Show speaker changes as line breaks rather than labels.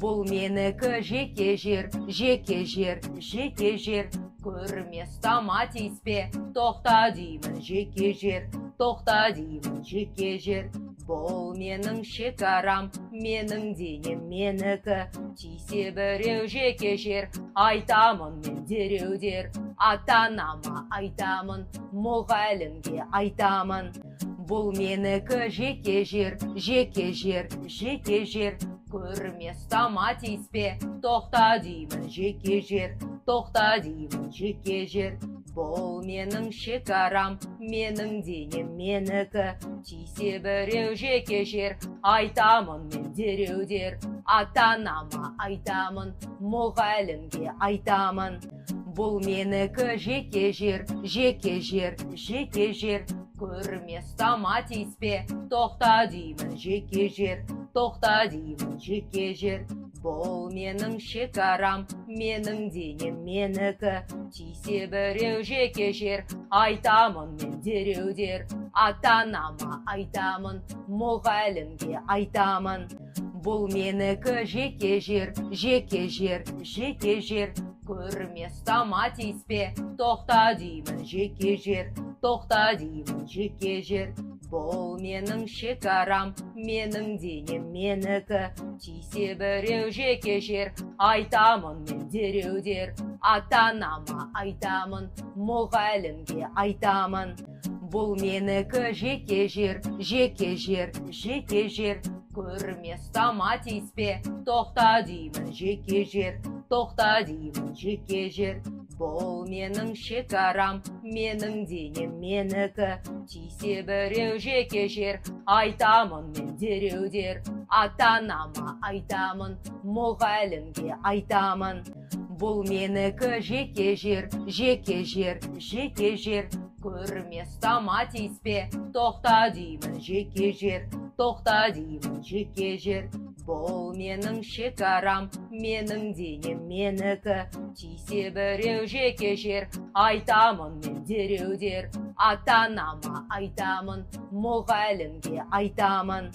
Бұл менікі жеке жер, жеке жер. Көрмес тама тиіспе, тоқта деймін, жеке жер, тоқта деймін, жеке жер. Бұл менің шекарам, менің денем менікі. Тисе біреу жеке жер, айтамын мен дереудер. Ата-анама айтамын, мұғалімге айтамын. Бұл менікі жеке жер, жеке жер. Көрмес тама тиіспе, тоқта деймін, жеке жер, тоқта деймін, жеке жер. Бұл менің шекарам, менің денем менікі. Тисе біреу жеке жер, айтамын мен дереудер. Ата-анама айтамын, мұғалімге айтамын. Бұл менікі жеке жер. Көрмес тама тиіспе, тоқта деймін, жеке жер, тоқта деймін, жеке жер. Бұл менің шекарам, менің денем менікі. Тисе біреу жеке жер, айтамын мен дереудер. Ата-анама айтамын, мұғалімге айтамын. Бұл менікі жеке жер. Көрмес тама тиіспе, тоқта деймін, жеке жер, тоқта деймін, жеке жер. Бұл менің шекарам, менің денем менікі. Тисе біреу жеке жер, айтамын мен дереудер. Ата-анама айтамын, мұғалімге айтамын. Бұл менікі жеке жер. Көрмес тама тиіспе, тоқта деймін, жеке жер, тоқта деймін, жеке жер. Бұл менің шекарам, менің денем менікі. Тисе біреу жеке жер, айтамын мен дереудер. Ата-анама айтамын, мұғалімге айтамын. Бұл менікі жеке жер. Көрмес тама тиіспе, тоқта деймін, жеке жер, тоқта деймін, жеке жер. Бұл менің шекарам, менің денем менікі. Тисе біреу жеке жер, айтамын мен дереудер. Ата-анама айтамын, мұғалімге айтамын.